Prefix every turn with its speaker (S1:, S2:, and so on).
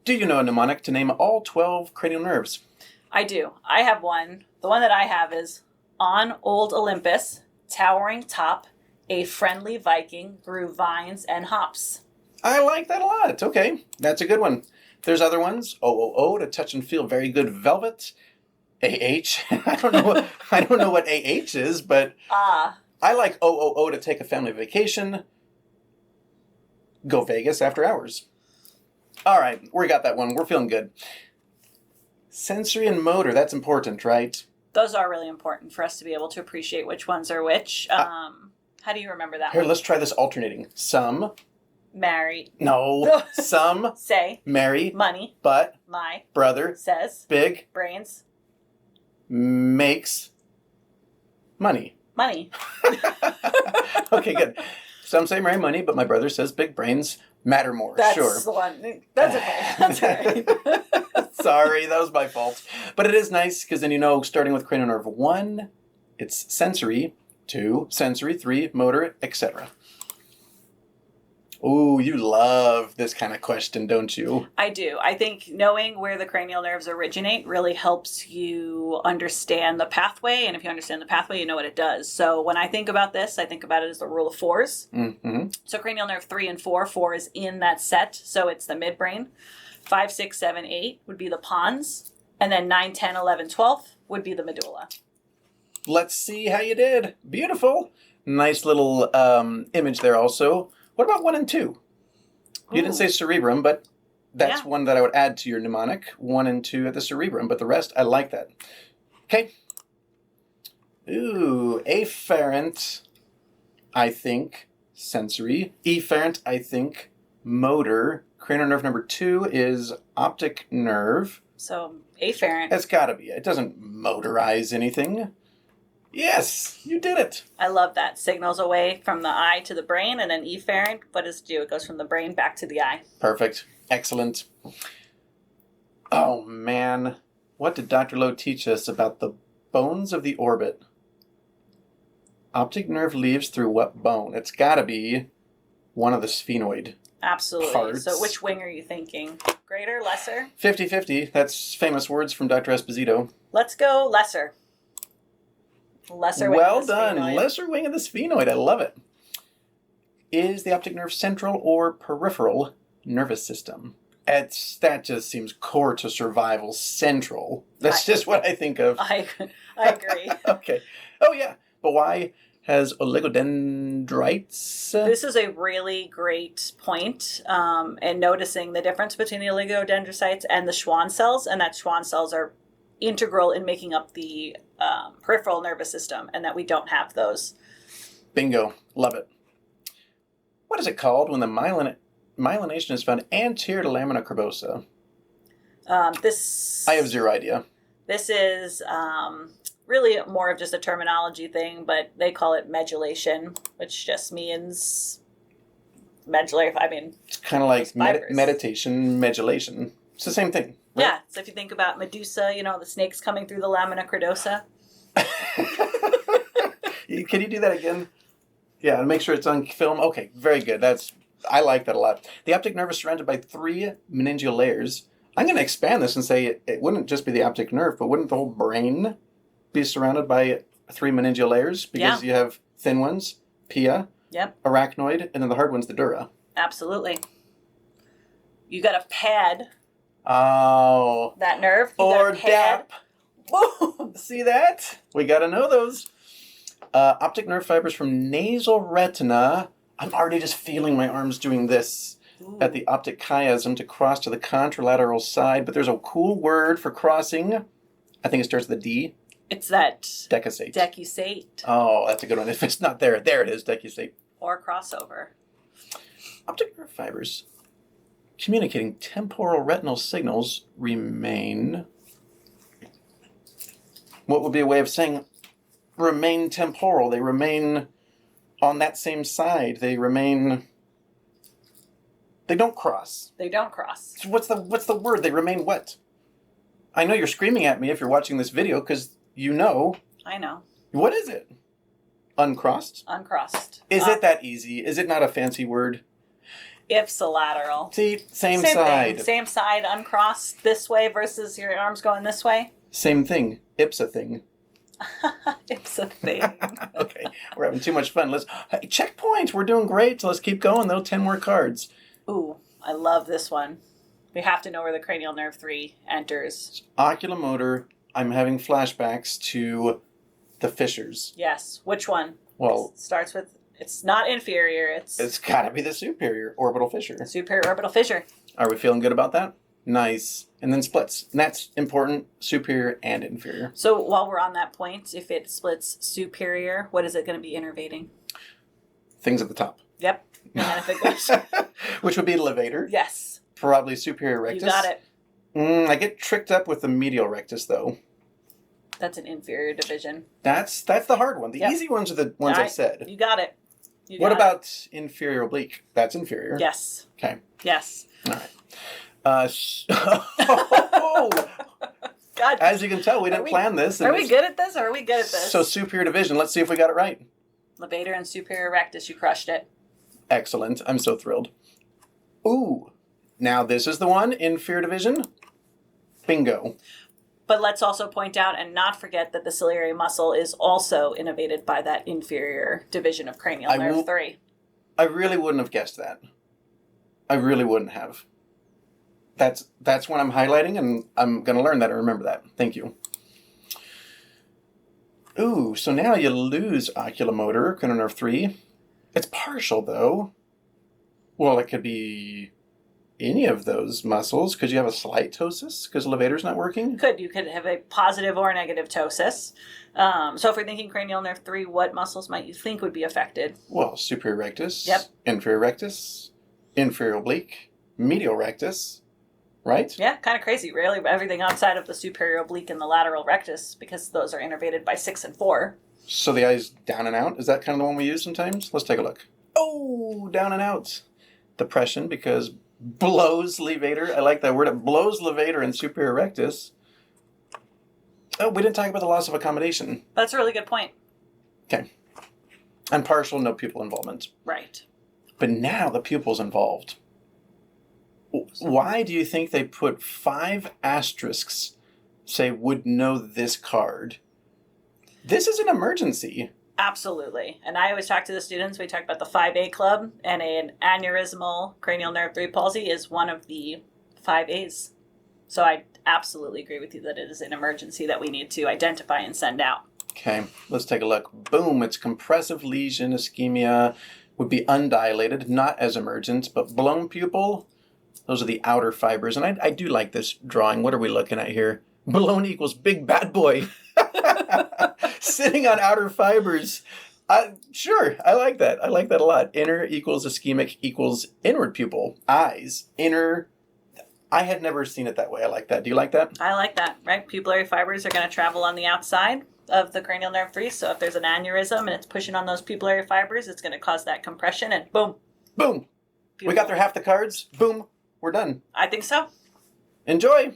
S1: Do you know a mnemonic to name all 12 cranial nerves?
S2: I do. I have one. The one that I have is on old Olympus, towering top, a friendly Viking grew vines and hops.
S1: I like that a lot. Okay, that's a good one. There's other ones. OOO to touch and feel very good velvet. AH. I don't know what AH is, but I like OOO to take a family vacation. Go Vegas after hours. All right, we got that one. We're feeling good. Sensory and motor, that's important, right?
S2: Those are really important for us to be able to appreciate which ones are which. How do you remember that
S1: Here,
S2: one?
S1: let's try this alternating. Some.
S2: Marry.
S1: No. Some.
S2: Say.
S1: Marry.
S2: Money.
S1: But.
S2: My.
S1: Brother.
S2: Says.
S1: Big.
S2: Brains.
S1: Makes. Money.
S2: Money.
S1: Okay, good. Some say marry money, but my brother says big brains matter more.
S2: That's
S1: sure.
S2: the one. That's okay. That's all right.
S1: Sorry, that was my fault. But it is nice because then you know, starting with cranial nerve 1, it's sensory, 2, sensory, 3, motor, etc. Ooh, you love this kind of question, don't you?
S2: I do. I think knowing where the cranial nerves originate really helps you understand the pathway. And if you understand the pathway, you know what it does. So when I think about this, I think about it as the rule of 4s.
S1: Mm-hmm.
S2: So cranial nerve 3 and 4, 4 is in that set. So it's the midbrain. 5, 6, 7, 8 would be the pons. And then 9, 10, 11, 12 would be the medulla.
S1: Let's see how you did. Beautiful. Nice little image there also. What about 1 and 2? You didn't say cerebrum, but that's one that I would add to your mnemonic. 1 and 2 at the cerebrum, but the rest, I like that. Okay. Ooh, afferent, I think, sensory. Efferent, I think, motor. Cranial nerve number 2 is optic nerve.
S2: So afferent.
S1: It's got to be. It doesn't motorize anything. Yes, you did it.
S2: I love that. Signals away from the eye to the brain, and then efferent, what does it do? It goes from the brain back to the eye.
S1: Perfect. Excellent. Oh, man. What did Dr. Lowe teach us about the bones of the orbit? Optic nerve leaves through what bone? It's got to be one of the sphenoid
S2: Absolutely.
S1: parts.
S2: So which wing are you thinking? Greater, lesser?
S1: 50-50. That's famous words from Dr. Esposito.
S2: Let's go lesser. Lesser wing
S1: Well
S2: of the
S1: done.
S2: sphenoid.
S1: Lesser wing of the sphenoid. I love it. Is the optic nerve central or peripheral nervous system? That just seems core to survival. Central. That's just what I think of.
S2: I agree.
S1: Okay. Oh, yeah. But why has oligodendrites?
S2: This is a really great point, and noticing the difference between the oligodendrocytes and the Schwann cells, and that Schwann cells are integral in making up the peripheral nervous system, and that we don't have those.
S1: Bingo. Love it. What is it called when the myelination is found anterior to lamina curvosa? I have zero idea.
S2: This is really more of just a terminology thing, but they call it medulation, which just means medullary. I mean,
S1: it's kind of like meditation, medulation. It's the same thing. Right?
S2: Yeah. So if you think about Medusa, you know, the snakes coming through the lamina credosa.
S1: Can you do that again? Yeah, and make sure it's on film. Okay, very good. I like that a lot. The optic nerve is surrounded by 3 meningeal layers. I'm going to expand this and say it wouldn't just be the optic nerve, but wouldn't the whole brain be surrounded by 3 meningeal layers? Because you have thin ones, pia, arachnoid, and then the hard one's the dura.
S2: Absolutely. You got to pad that nerve. You
S1: or DAP.
S2: Whoa.
S1: See that? We got to know those. Optic nerve fibers from nasal retina. I'm already just feeling my arms doing this. Ooh. At the optic chiasm to cross to the contralateral side. But there's a cool word for crossing. I think it starts with a D.
S2: It's that
S1: decusate.
S2: Decusate.
S1: Oh, that's a good one. If it's not there, there it is, decusate.
S2: Or crossover.
S1: Optic nerve fibers communicating temporal retinal signals remain. What would be a way of saying remain temporal? They remain on that same side. They don't cross.
S2: They don't cross.
S1: So what's the word? They remain what? I know you're screaming at me if you're watching this video because you know.
S2: I know.
S1: What is it? Uncrossed?
S2: Uncrossed.
S1: Is it that easy? Is it not a fancy word?
S2: Ipsilateral.
S1: See, same
S2: Same
S1: side.
S2: thing. Same side uncrossed this way versus your arms going this way.
S1: Same thing. Ipsa thing.
S2: Ipsa thing.
S1: Okay, we're having too much fun. Hey, checkpoint. We're doing great. So let's keep going, though. 10 more cards.
S2: Ooh, I love this one. We have to know where the cranial nerve 3 enters.
S1: Oculomotor. I'm having flashbacks to the fissures.
S2: Yes. Which one?
S1: Well,
S2: it starts with, it's not inferior.
S1: It's got to be the superior orbital fissure.
S2: Superior orbital fissure.
S1: Are we feeling good about that? Nice. And then splits. And that's important, superior and inferior.
S2: So while we're on that point, if it splits superior, what is it going to be innervating?
S1: Things at the top.
S2: Yep. And then if it goes...
S1: Which would be levator.
S2: Yes.
S1: Probably superior rectus.
S2: You got it.
S1: I get tricked up with the medial rectus, though.
S2: That's an inferior division.
S1: That's the hard one. The easy ones are the ones I said.
S2: You got it.
S1: What about inferior oblique? That's inferior.
S2: Yes.
S1: Okay.
S2: Yes.
S1: All right.
S2: God.
S1: As you can tell, we didn't plan this.
S2: Are we good at this, or are we good at this?
S1: So superior division. Let's see if we got it right.
S2: Levator and superior rectus. You crushed it.
S1: Excellent. I'm so thrilled. Ooh. Now this is the one. Inferior division. Bingo.
S2: But let's also point out and not forget that the ciliary muscle is also innervated by that inferior division of cranial nerve 3.
S1: I really wouldn't have guessed that. I really wouldn't have. That's what I'm highlighting, and I'm going to learn that and remember that. Thank you. Ooh, so now you lose oculomotor, cranial nerve 3. It's partial, though. Well, it could be any of those muscles. Could you have a slight ptosis because levator's not working?
S2: You could have a positive or negative ptosis. So if we're thinking cranial nerve 3, what muscles might you think would be affected?
S1: Well, superior rectus.
S2: Yep.
S1: Inferior rectus. Inferior oblique. Medial rectus. Right?
S2: Yeah, kind of crazy. Really, everything outside of the superior oblique and the lateral rectus, because those are innervated by 6 and 4.
S1: So the eye's down and out? Is that kind of the one we use sometimes? Let's take a look. Oh, down and out. Depression because blows levator. I like that word. It blows levator and superior rectus. Oh, we didn't talk about the loss of accommodation.
S2: That's a really good point.
S1: Okay. And partial, no pupil involvement.
S2: Right.
S1: But now the pupil's involved. Why do you think they put 5 asterisks, say, would know this card? This is an emergency.
S2: Absolutely. And I always talk to the students, we talk about the 5A club, and an aneurysmal cranial nerve 3 palsy is one of the 5As. So I absolutely agree with you that it is an emergency that we need to identify and send out.
S1: Okay, let's take a look. Boom, it's compressive lesion, ischemia, would be undilated, not as emergent, but blown pupil. Those are the outer fibers. And I do like this drawing. What are we looking at here? Blown equals big bad boy. Sitting on outer fibers. Sure, I like that. I like that a lot. Inner equals ischemic equals inward pupil. Eyes. Inner. I had never seen it that way. I like that. Do you like that?
S2: I like that, right? Pupillary fibers are going to travel on the outside of the cranial nerve 3. So if there's an aneurysm and it's pushing on those pupillary fibers, it's going to cause that compression and boom.
S1: Boom. Beautiful. We got through half the cards. Boom. We're done.
S2: I think so.
S1: Enjoy.